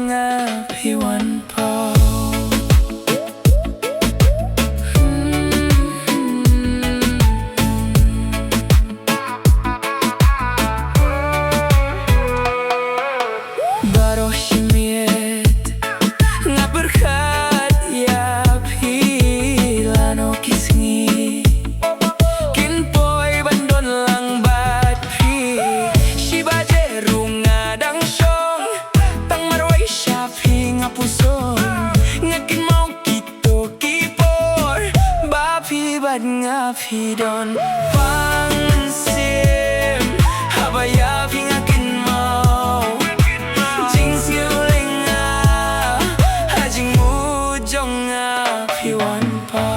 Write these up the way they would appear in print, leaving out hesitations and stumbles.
nga piwan po. Baru himiet nga berkat ya pilano kisngi kinpoy bandon lang bat pi shiba jerung nga dang song tang marway siya pi nga puso nga kinmaw kito kipor ba pi bad nga pi don pangsim habaya pi nga kinmaw jing siuling nga hajing mujong nga piwan pa.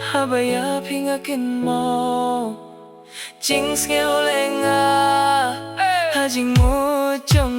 Habaya pingakin mo Jing skill lenga Hajing mo chong